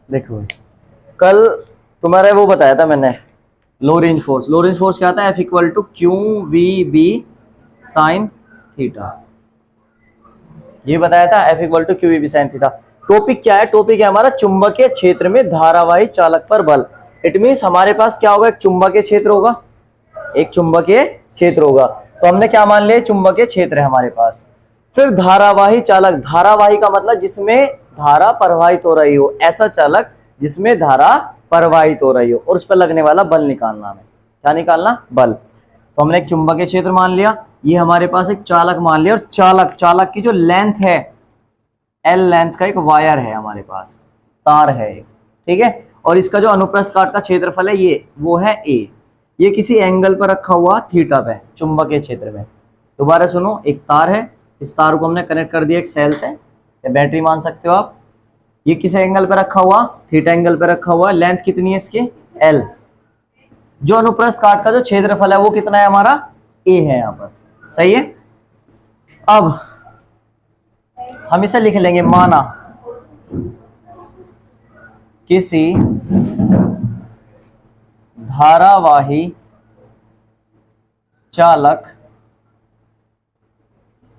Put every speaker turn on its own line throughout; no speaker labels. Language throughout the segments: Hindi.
देखो कल तुम्हारे वो बताया था मैंने, Lorentz force. Lorentz force क्या था? F equal to Q we B sine theta, ये बताया था। F equal to Q we B sine theta. Topic क्या है? टॉपिक है हमारा चुंबकीय क्षेत्र में धारावाही चालक पर बल। इट मीन्स हमारे पास क्या होगा? एक चुंबकीय क्षेत्र होगा, एक चुंबकीय क्षेत्र होगा। तो हमने क्या मान लिया? चुंबकीय क्षेत्र है हमारे पास। फिर धारावाही चालक, धारावाही का मतलब जिसमें धारा प्रवाहित हो रही हो, ऐसा चालक जिसमें धारा प्रवाहित हो रही हो, और उस पर लगने वाला बल निकालना है। क्या निकालना? बल। तो हमने एक चुंबकीय क्षेत्र मान लिया, ये हमारे पास एक चालक मान लिया, और चालक, चालक की जो लेंथ है एल लेंथ का एक वायर है हमारे पास, तार है, ठीक है। और इसका जो अनुप्रस्थ काट का क्षेत्रफल है ये, वो है ए। ये किसी एंगल पर रखा हुआ थीटा पे चुंबकीय क्षेत्र में। दोबारा सुनो, एक तार है, इस तार को हमने कनेक्ट कर दिया एक सेल से, या बैटरी मान सकते हो आप। ये किस एंगल पे रखा हुआ? थीटा एंगल पे रखा हुआ। लेंथ कितनी है इसकी? एल। जो अनुप्रस्थ काट का जो क्षेत्रफल है वो कितना है हमारा? ए है यहाँ पर, सही है। अब हम इसे लिख लेंगे, माना किसी धारावाही चालक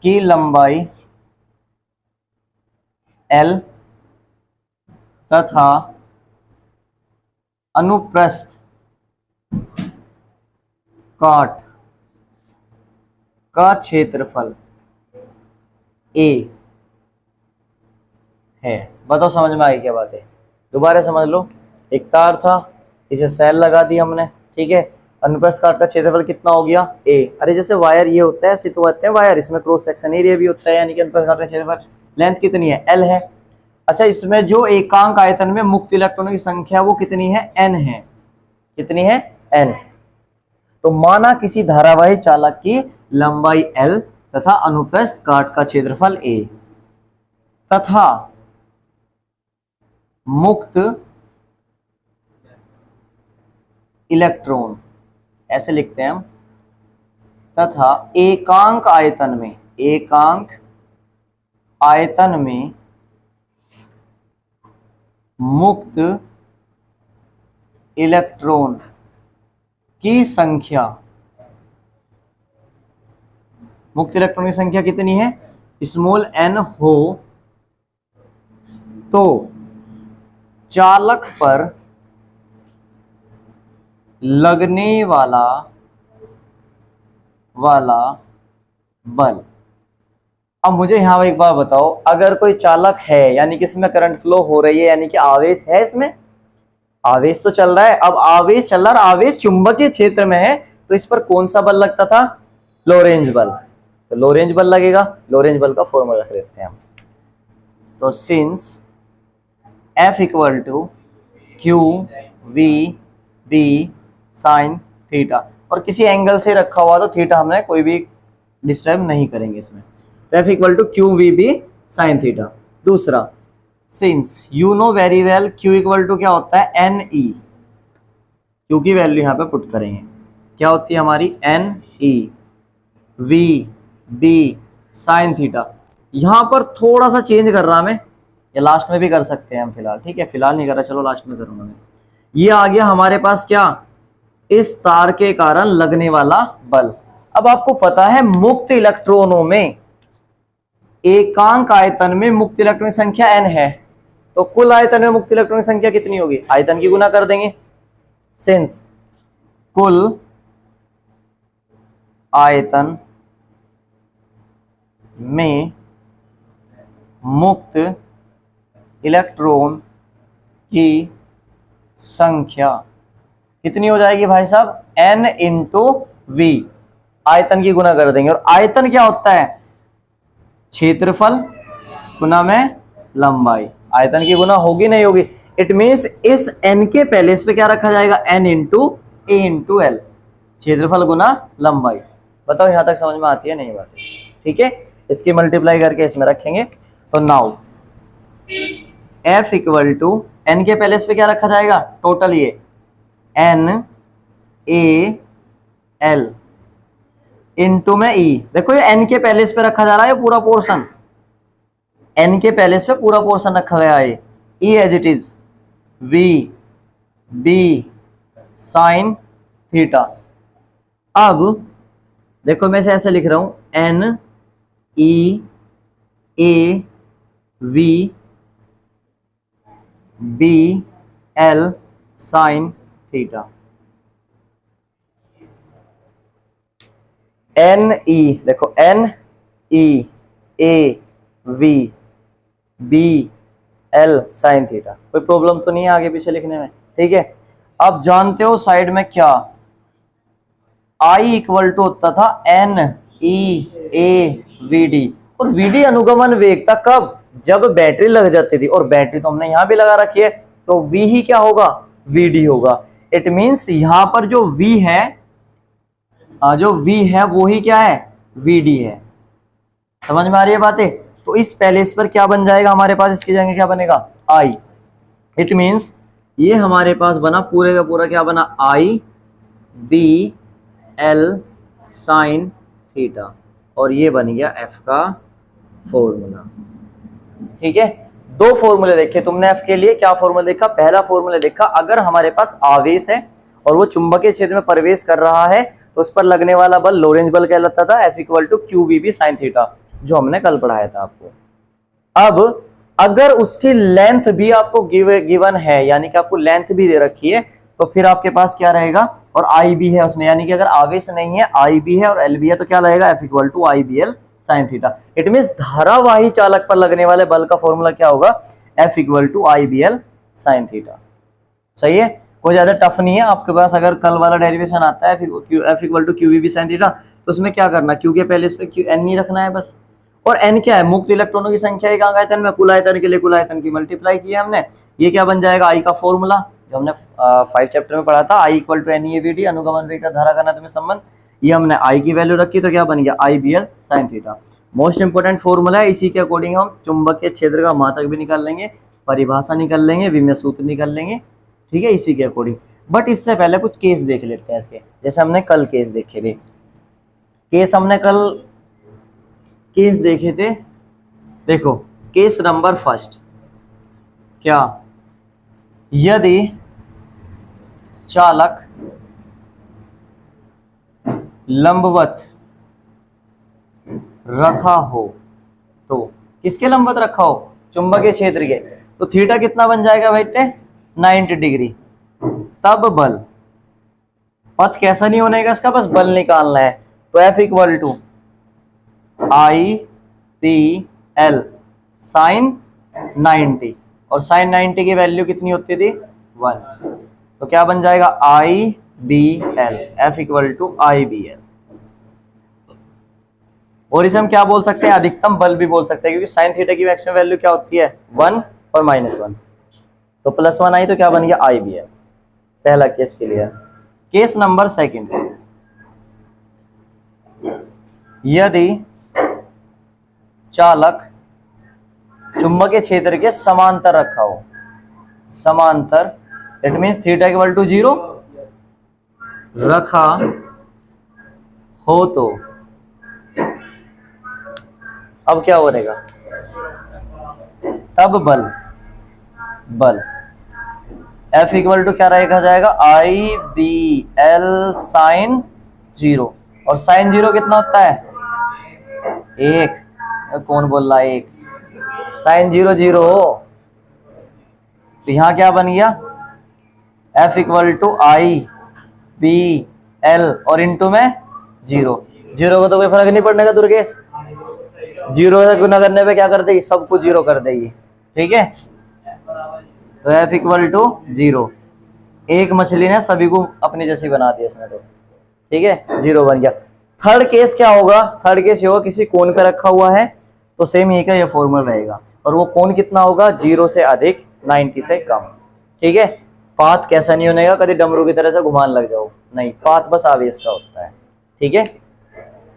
की लंबाई L तथा अनुप्रस्थ काट का क्षेत्रफल A है। बताओ समझ में आई क्या बात है? दोबारा समझ लो, एक तार था, इसे सेल लगा दी हमने, ठीक है। अनुप्रस्थ काट का क्षेत्रफल कितना हो गया? A। अरे जैसे वायर ये होता है, ऐसे तो होते हैं वायर, इसमें क्रॉस सेक्शन एरिया भी होता है, यानी कि अनुप्रस्थ काट का क्षेत्रफल। लेंथ कितनी है? L है। अच्छा, इसमें जो एकांक आयतन में मुक्त इलेक्ट्रॉनों की संख्या वो कितनी है? N है। कितनी है? N। तो माना किसी धारावाही चालक की लंबाई L तथा अनुप्रस्थ काट का क्षेत्रफल A तथा मुक्त इलेक्ट्रॉन, ऐसे लिखते हैं हम, तथा एकांक आयतन में, एकांक आयतन में मुक्त इलेक्ट्रॉन की संख्या, मुक्त इलेक्ट्रॉन की संख्या कितनी है? स्मॉल n हो, तो चालक पर लगने वाला बल। अब मुझे यहां एक बात बताओ, अगर कोई चालक है यानी कि इसमें करंट फ्लो हो रही है, यानी कि आवेश है, इसमें आवेश तो चल रहा है। अब आवेश चल रहा है, आवेश चुंबकीय क्षेत्र में है, तो इस पर कौन सा बल लगता था? लोरेंज बल। तो लोरेंज बल लगेगा। लोरेंज बल का फॉर्मूला रख लेते हैं हम। तो since F equal to Q we B sine theta, और किसी एंगल से रखा हुआ तो थीटा हमने कोई भी डिस्टर्ब नहीं करेंगे इसमें। तो F equal to Q we B sine theta. दूसरा, since you know very well Q equal to क्या होता है? N E. Q की वैल्यू यहाँ पे पुट करेंगे, क्या होती है हमारी? N E V B sine theta. यहां पर थोड़ा सा चेंज कर रहा मैं, या लास्ट में भी कर सकते हैं हम फिलहाल, ठीक है। फिलहाल नहीं कर रहा, चलो लास्ट में करूंगा मैं। ये आ गया हमारे पास क्या? इस तार के कारण लगने वाला बल। अब आपको पता है मुक्त इलेक्ट्रॉनों में एकांक आयतन में मुक्त इलेक्ट्रॉन की संख्या n है, तो कुल आयतन में मुक्त इलेक्ट्रॉन की संख्या कितनी होगी? आयतन की गुना कर देंगे। सिंस कुल आयतन में मुक्त इलेक्ट्रॉन की संख्या कितनी हो जाएगी भाई साहब? n into V. आयतन की गुना कर देंगे, और आयतन क्या होता है? क्षेत्रफल गुना में लंबाई। आयतन की गुना होगी नहीं होगी? इट मींस इस n के पहले इस पे क्या रखा जाएगा? n into a into L, क्षेत्रफल गुना लंबाई। बताओ यहां तक समझ में आती है नहीं बात? ठीक है, इसकी मल्टीप्लाई करके इसमें रखेंगे। तो now F equal to n के पहले इस पे क्या रखा जाएगा? टोटल ये n a l इंटू में e। देखो ये n के पहले इस पे रखा जा रहा है, पूरा पोर्शन n के पहले इस पे पूरा पोर्शन रखा गया है, e as it is. V B sine theta. अब देखो मैं इसे ऐसे लिख रहा हूं, N E A V B L sine theta. N E, देखो N E A V B L sine theta. कोई प्रॉब्लम तो नहीं है आगे पीछे लिखने में, ठीक है। अब जानते हो साइड में क्या, आई इक्वल टू होता था n E A v d, और वी डी अनुगमन वेग था कब, जब बैटरी लग जाती थी, और बैटरी तो हमने यहां भी लगा रखी है, तो वी ही क्या होगा, वी डी होगा। इट मींस यहां पर जो वी है, जो वी है वो ही क्या है, वी डी है। समझ में आ रही है बातें। तो इस पहले इस पर क्या बन जाएगा हमारे पास, इसकी जगह क्या बनेगा, आई। इट मींस ये हमारे पास बना पूरे का पूरा क्या बना, आई बी एल साइन थीटा, और ये बन गया एफ का फॉर्मूला। ठीक है, दो फॉर्मूले देखे तुमने एफ के लिए। क्या फॉर्मूला देखा, पहला फॉर्मूला देखा, अगर हमारे पास आवेश है और वो चुंबकीय क्षेत्र में प्रवेश कर रहा है तो उस पर लगने वाला बल लोरेंज बल कहलाता था, F equal to Q we B sine theta, जो हमने कल पढ़ाया था आपको। अब अगर उसकी लेंथ भी आपको गिवन है, यानी कि आपको लेंथ भी दे रखी है, तो फिर आपके पास क्या रहेगा, और आई भी है उसमें, यानी कि अगर आवेश नहीं है, आई भी है और एल भी है, तो क्या लगेगा, F equal to I B L sine theta. It means धारावाही चालक पर लगने वाले बल का फॉर्मूला क्या होगा, F equal to I B L sine theta. सही है, कोई ज्यादा टफ नहीं है आपके पास। अगर कल वाला डेरिवेशन आता है F equal to Q we B sine theta, तो उसमें क्या करना, क्यू के पहले इस पे क्यू एन नहीं रखना है बस। और एन क्या है, मुक्त इलेक्ट्रॉनों की संख्या एक आयतन में, कुल आयतन के लिए कुल आयतन की मल्टीप्लाई की है हमने। ये क्या बन जाएगा, आई का फॉर्मूला, जो हमने 5 चैप्टर में पढ़ा था, I equal to N E V D, अनुगमन वेग का धारा घनत्व में संबंध। ये हमने आई की वैल्यू रखी, तो क्या बन गया, I B L sine theta. Most important formula है, इसी के अकॉर्डिंग हम चुंबकीय क्षेत्र का मात्रक भी निकाल लेंगे, परिभाषा निकाल लेंगे, विमेय सूत्र निकाल लेंगे, ठीक है, इसी के अकॉर्डिंग। बट इससे पहले कुछ केस देख लेते हैं इसके, जैसे हमने कल केस देखे थे। केस हमने कल केस देखे थे, देखो केस नंबर फर्स्ट, क्या, यदि चालक लंबवत रखा हो, तो किसके लंबवत रखा हो, चुंबकीय क्षेत्र के, तो थीटा कितना बन जाएगा बेटे, 90 डिग्री। तब बल, पथ कैसा नहीं होने का इसका, बस बल निकालना है, तो F equal to I P L sine 90, और साइन 90 की वैल्यू कितनी होती थी, 1, तो क्या बन जाएगा, I B L, F equal to I B L. और इसे हम क्या बोल सकते हैं, अधिकतम बल भी बोल सकते हैं, क्योंकि साइन थीटा की मैक्सिमम वैल्यू क्या होती है, 1 और -1, तो +1 आई, तो क्या बन गया, आई बी एल। पहला case clear. Case number second, यदि चालक चुंबकीय क्षेत्र के समांतर रखा हो, समांतर, it means theta equal to 0 रखा हो, तो अब क्या हो रहेगा, तब बल एफ इक्वल टू क्या रखा जाएगा, आई बी एल साइन 0, और साइन 0 कितना होता है, 1, कौन बोल रहा है 1, साइन 0 0 हो, तो यहां क्या बन गया, F equal to I B L, और इंटू में 0 को तो कोई फर्क नहीं पड़ने का दुर्गेश, 0 से गुना करने पे क्या कर देगी, सब कुछ 0 कर देगी, ठीक है। तो एफ इक्वल टू 0, एक मछली ने सभी को अपनी जैसी बना दिया इसने, तो ठीक है, 0 बन गया। थर्ड केस क्या होगा, थर्ड केस ये होगा, किसी कोण पे रखा हुआ है, तो सेम यही का ये फॉर्मूला रहेगा, और वो कोण कितना होगा, 0 से अधिक, 90 से कम, ठीक है। पाथ कैसा नहीं होने का, कभी डमरू की तरह से घुमान लग जाओ, नहीं, पाथ बस आवेश का होता है, ठीक है।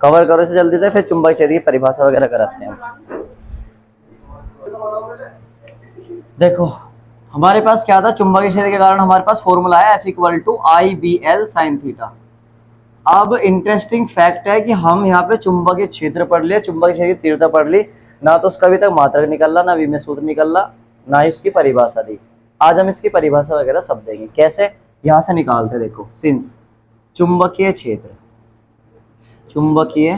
कवर करो से जल्दी से, फिर चुंबकीय क्षेत्र की परिभाषा वगैरह कराते हैं। देखो हमारे पास क्या था, चुंबकीय क्षेत्र के कारण हमारे पास फॉर्मूला है F equal to I B L sine theta. अब इंटरेस्टिंग फैक्ट है कि हम यहाँ पे चुंबकीय क्षेत्र पढ़ लिया, चुंबकीय क्षेत्र की तीव्रता पढ़ ली, ना तो उसका अभी तक मात्रक निकल रहा, ना विमेय सूत्र निकल रहा, ना ही उसकी परिभाषा दी, आज हम इसकी परिभाषा वगैरह सब देंगे। कैसे, यहां से निकालते, देखो सिंस चुंबकीय क्षेत्र, चुंबकीय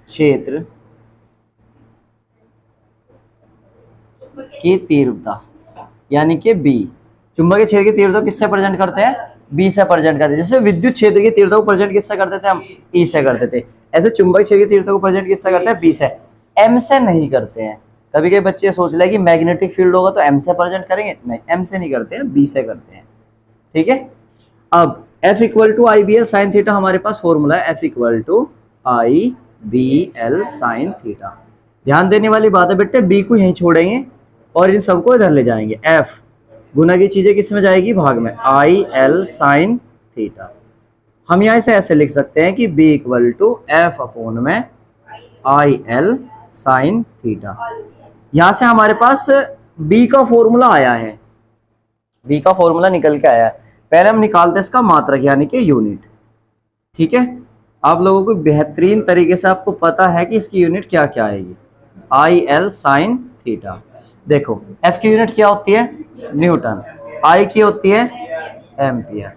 क्षेत्र की तीव्रता यानी कि बी, चुंबकीय क्षेत्र की तीव्रता किससे प्रेजेंट करते हैं, बी से प्रेजेंट करते हैं। जैसे विद्युत क्षेत्र की तीव्रता को प्रेजेंट किससे करते थे हम, ई से करते थे, ऐसे चुंबकीय क्षेत्र की तीव्रता को प्रेजेंट किससे करते हैं, बी से, एम से नहीं करते हैं। कभी कभी बच्चे सोच ले कि मैग्नेटिक फील्ड होगा तो एम से प्रेजेंट करेंगे, नहीं, एम से नहीं करते हैं, बी से करते हैं। ठीक है, अब F equal to I B L sine theta हमारे पास फॉर्मूला है, F equal to I B L sine theta. ध्यान देने वाली बात है बेटे, बी को यहीं छोड़ेंगे और इन सबको इधर ले जाएंगे। F गुना की चीजें किस में जाएगी, भाग में, आई एल साइन थीटा। हम यहाँ से ऐसे लिख सकते हैं कि B equal to F upon में आई एल साइन थीटा। यहां से हमारे पास B का फॉर्मूला आया है, B का फॉर्मूला निकल के आया है। पहले हम निकालते हैं इसका मात्रक यानी कि यूनिट। ठीक है, आप लोगों को बेहतरीन तरीके से आपको पता है कि इसकी यूनिट क्या क्या आएगी, आई एल साइन थीटा। देखो F की यूनिट क्या होती है, न्यूटन, I की होती है एम्पियर,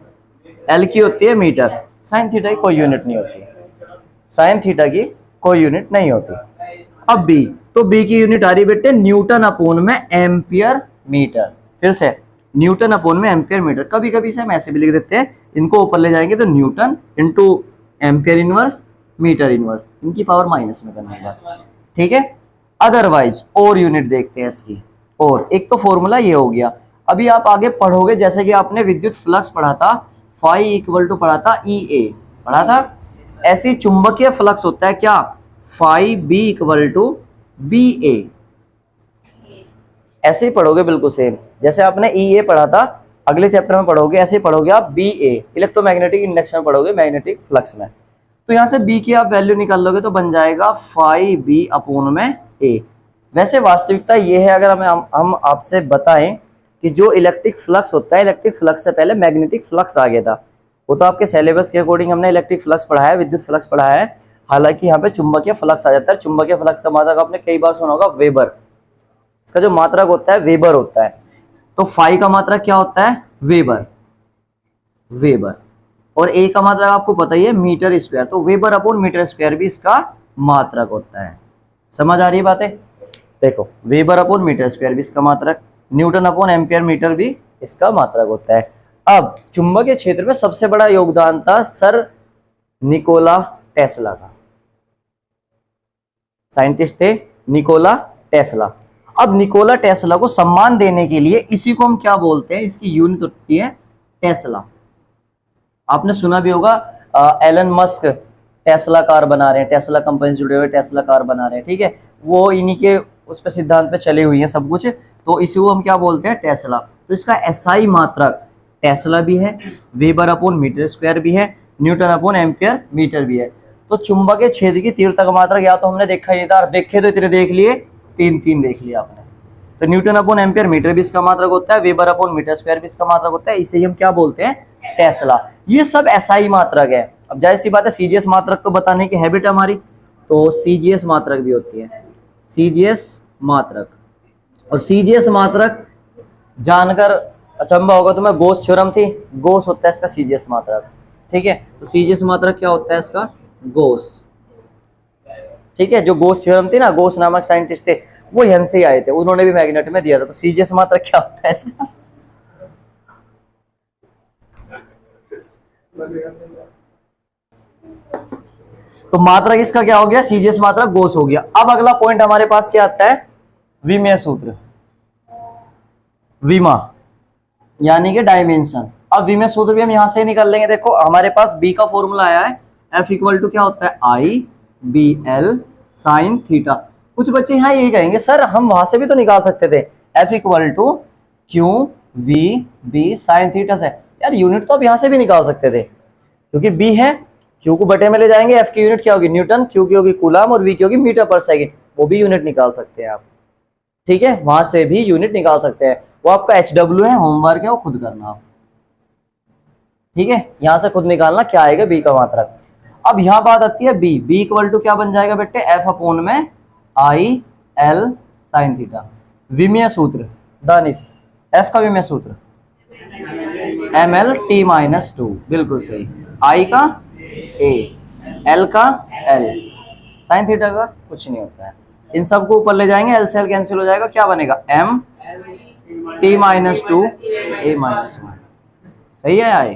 L की होती है मीटर, साइन थीटा की कोई यूनिट नहीं होती, साइन थीटा की कोई यूनिट नहीं होती। अब B, तो B की यूनिट आ रही बेटे न्यूटन अपॉन में एम्पियर मीटर। फिर से न्यूटन अपॉन में एम्पियर मीटर, कभी कभी से हम ऐसे भी लिख देते हैं, इनको ऊपर ले जाएंगे तो newton into ampere inverse metre inverse, इनकी पावर माइनस में करना होगा। ठीक है, अदरवाइज और यूनिट देखते हैं इसकी। और एक तो फॉर्मूला ये हो गया। अभी आप आगे पढ़ोगे, जैसे कि आपने विद्युत फ्लक्स पढ़ा था, फाई इक्वल टू पढ़ा था ई ए पढ़ा था, ऐसी चुंबकीय फ्लक्स होता है क्या, phi B equal to B A, ऐसे ही पढ़ोगे बिल्कुल सेम जैसे आपने ई ए पढ़ा था, अगले चैप्टर में पढ़ोगे ऐसे ही पढ़ोगे आप बी ए, इलेक्ट्रोमैग्नेटिक इंडक्शन पढ़ोगे मैग्नेटिक फ्लक्स में। तो यहाँ से बी की आप वैल्यू निकाल लोगे तो बन जाएगा फाई बी अपॉन में ए। वैसे वास्तविकता ये है, अगर हम आपसे बताएं कि जो इलेक्ट्रिक फ्लक्स होता है, इलेक्ट्रिक फ्लक्स से पहले मैग्नेटिक फ्लक्स आ गया था, वो तो आपके सिलेबस के अकॉर्डिंग हमने इलेक्ट्रिक फ्लक्स पढ़ा है, विद्युत फ्लक्स पढ़ा है, हालांकि यहाँ पे चुंबकीय फ्लक्स आ जाता है। चुंबकीय फ्लक्स का मात्रक आपने कई बार सुना होगा वेबर, इसका जो मात्रक होता है वेबर होता है। तो फाई का मात्रक क्या होता है, वेबर, वेबर, और ए का मात्रक आपको पता ही है मीटर स्क्वायर, तो वेबर अपॉन मीटर स्क्वायर भी इसका मात्रक होता है। समझ आ रही है बातें, देखो वेबर अपॉन मीटर स्क्वायर भी इसका मात्रक, न्यूटन अपॉन एम्पियर मीटर भी इसका मात्रक होता है। अब चुंबकीय क्षेत्र में सबसे बड़ा योगदान था सर निकोला टेस्ला का, साइंटिस्ट थे निकोला टेस्ला। अब निकोला टेस्ला को सम्मान देने के लिए, इसी को हम क्या बोलते हैं, इसकी यूनिट होती है टेस्ला। आपने सुना भी होगा एलन मस्क टेस्ला कार बना रहे हैं, टेस्ला कंपनी से जुड़े हुए टेस्ला कार बना रहे हैं। ठीक है, वो इन्हीं के उस पर सिद्धांत पे चली हुई है सब कुछ, तो इसी को हम क्या बोलते हैं, टेस्ला। तो इसका एसआई मात्रक टेस्ला भी है, वेबर अपॉन मीटर स्क्वायर भी है, न्यूटन अपॉन एम्पियर मीटर भी है। तो चुंबकीय क्षेत्र की तीव्रता का मात्रक या तो हमने देखा ये था, देखे तो इतने देख लिए, तीन देख लिया आपने। तो न्यूटन अपॉन एम्पियर मीटर भी इसका मात्रक होता है, वेबर अपॉन मीटर स्क्वायर भी इसका मात्रक होता है, इसे ही हम क्या बोलते हैं, टेस्ला। ये सब एसआई मात्रक है। अब जाहिर सी बात है सीजीएस मात्रक तो बताने की हैबिट है हमारी, तो सीजीएस मात्रक भी होती है, सीजीएस मात्रक। और सीजीएस मात्रक जानकर अचंभा होगा तुम्हें, गोस थ्योरम थी, गोस होता है इसका सीजीएस मात्रक। ठीक है, तो सीजीएस मात्रक क्या होता है इसका, गोस। ठीक है, जो गोस थ्योरम थी ना, गोस नामक साइंटिस्ट थे, वो यहां से ही आए थे, उन्होंने भी मैग्नेट में दिया था। तो सीजीएस मात्रक क्या होता है इसका, तो मात्रक इसका क्या हो गया, सीजीएस मात्रक गोस हो गया। अब अगला पॉइंट हमारे पास क्या आता है, विमीय सूत्र, विमा यानी कि डायमेंशन। अब विमीय सूत्र भी हम यहां से निकाल लेंगे। देखो हमारे पास बी का फॉर्मूला आया है, एफ इक्वल टू क्या होता है, आई बी एल साइन थीटा। कुछ बच्चे यहाँ यही कहेंगे सर हम वहां से भी तो निकाल सकते थे, F equal to Q we B sine theta से। यार यूनिट तो आप यहां से भी निकाल सकते थे, क्योंकि बी है, क्यू को बटे में ले जाएंगे, एफ की यूनिट क्या होगी, न्यूटन, क्यू की होगी कूलम और वी की होगी मीटर पर सेकेंड, वो भी यूनिट निकाल सकते हैं आप। ठीक है, वहां से भी यूनिट निकाल सकते हैं, वो आपका HW है, होमवर्क है, वो खुद करना आप। ठीक है, यहां से खुद निकालना क्या आएगा बी का मात्रक। अब यहां बात आती है बी, बी इक्वल टू क्या बन जाएगा बेटे, एफ अपॉन में आई एल साइन थीटा। विमीय सूत्र, डन इस एफ का विमेय सूत्र ml(t-2), बिल्कुल सही। आई का ए, एल का एल, साइन थीटा का कुछ नहीं होता है। इन सबको ऊपर ले जाएंगे, एल से एल कैंसिल हो जाएगा, क्या बनेगा m t-2 a-1। सही है आई,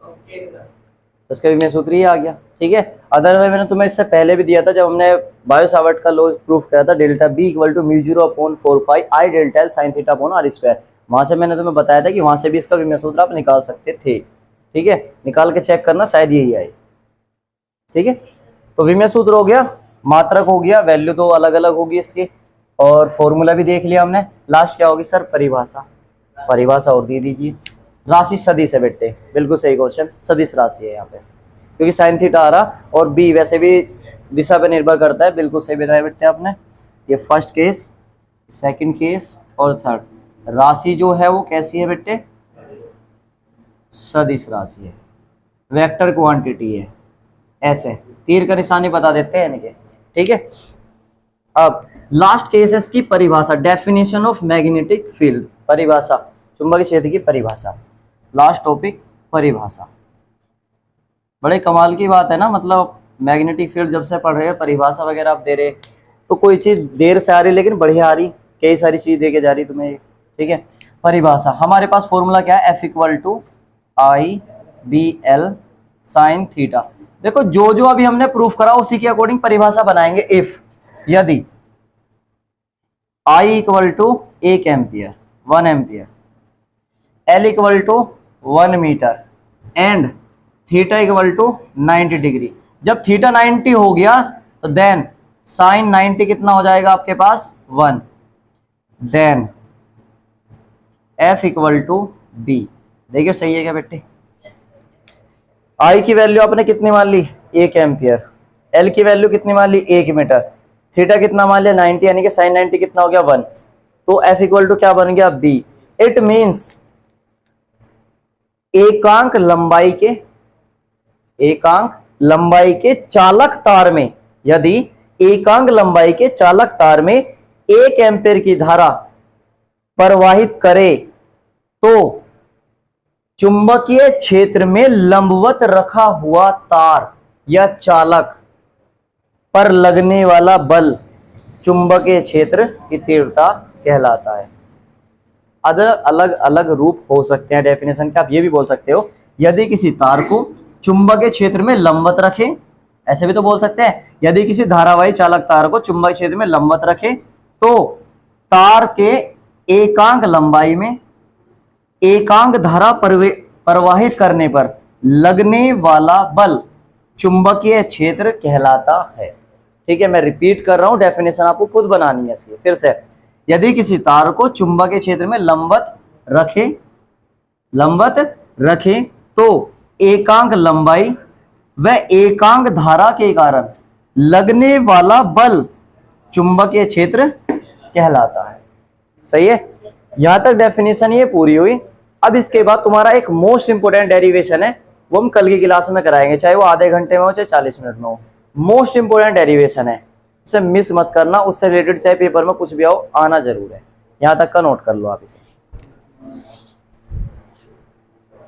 तो इसका विमेय सूत्र ये आ गया। ठीक है, अदरवाइज मैंने तुम्हें इससे पहले भी दिया था जब हमने बायो-सावर्ट का लॉ प्रूफ किया था, delta B equal to mu 0/4 pi I delta L sine theta upon r square. वहां से मैंने तुम्हें बताया था कि वहां से भी इसका विमेय सूत्र आप निकाल सकते थे। ठीक है, निकाल के चेक करना, शायद यही आए। ठीक है, तो विमेय सूत्र हो गया, मात्रक हो गया, वैल्यू तो अलग अलग होगी इसकी, और फॉर्मूला भी देख लिया हमने। लास्ट क्या होगी सर, परिभाषा। परिभाषा और दे दीजिए। राशि सदिश है बेटे, बिल्कुल सही क्वेश्चन, सदिश राशि है यहाँ पे, क्योंकि साइन थीटा आ रहा, और बी वैसे भी दिशा पे निर्भर करता है। बिल्कुल सही बताया बेटे आपने। ये फर्स्ट केस, सेकंड केस और थर्ड। राशि जो है वो कैसी है बेटे, सदिश राशि है, वेक्टर क्वांटिटी है। ऐसे तीर का निशानी बता देते हैं इनके। ठीक है, अब लास्ट केस है इसकी परिभाषा, डेफिनेशन ऑफ मैग्नेटिक फील्ड। परिभाषा, चुंबकीय क्षेत्र की परिभाषा। लास्ट टॉपिक परिभाषा। बड़े कमाल की बात है ना, मतलब मैग्नेटिक फील्ड जब से पढ़ रहे हैं, परिभाषा वगैरह आप दे रहे, तो कोई चीज देर से आ रही लेकिन बढ़िया आ रही, कई सारी चीज दे के जा रही तुम्हें। ठीक है, परिभाषा हमारे पास फॉर्मूला क्या है, F = I/BL साइन थीटा। देखो जो जो अभी हमने प्रूफ करा उसी के अकॉर्डिंग परिभाषा बनाएंगे। इफ यदि I = 1 ampere, 1 ampere, L = 1 metre and theta = 90 degree. जब थीटा 90 हो गया तो देन साइन 90 कितना हो जाएगा आपके पास, 1। Then F = B। देखिए सही है क्या बेटे, I की वैल्यू आपने कितनी मान ली, 1 एम्पियर, L की वैल्यू कितनी मान ली, 1 मीटर, थीटा कितना मान लिया 90, यानी कि साइन 90 कितना हो गया, 1। तो F = क्या बन गया, B। इट मीन्स एकांक लंबाई के चालक तार में, यदि एकांक लंबाई के चालक तार में 1 एम्पीयर की धारा प्रवाहित करे तो चुंबकीय क्षेत्र में लंबवत रखा हुआ तार या चालक पर लगने वाला बल चुंबकीय क्षेत्र की तीव्रता कहलाता है। अलग अलग रूप हो सकते हैं डेफिनेशन के। आप ये भी बोल सकते हो, यदि किसी तार को चुंबकीय क्षेत्र में लंबवत रखे, ऐसे भी तो बोल सकते हैं, यदि किसी धारावाही चालक तार को चुंबकीय क्षेत्र में लंबवत रखे तो तार के एकांक लंबाई में एकांक धारा प्रवाहित करने पर लगने वाला बल चुंबकीय क्षेत्र कहलाता है। ठीक है, मैं रिपीट कर रहा हूं, डेफिनेशन आपको खुद बनानी है इसकी। फिर से, यदि किसी तार को चुंबकीय क्षेत्र में लंबवत रखे तो एकांक लंबाई व एकांक धारा के कारण लगने वाला बल चुंबकीय क्षेत्र कहलाता है। सही है, यहां तक डेफिनेशन ये पूरी हुई। अब इसके बाद तुम्हारा एक मोस्ट इंपोर्टेंट डेरिवेशन है, वो हम कल की क्लास में कराएंगे, चाहे वो आधे घंटे में हो चाहे 40 मिनट में हो। मोस्ट इंपोर्टेंट डेरिवेशन है, उसे मिस मत करना, उससे रिलेटेड चाहे पेपर में कुछ भी आओ, आना जरूर है। यहां तक का नोट कर लो आप इसे।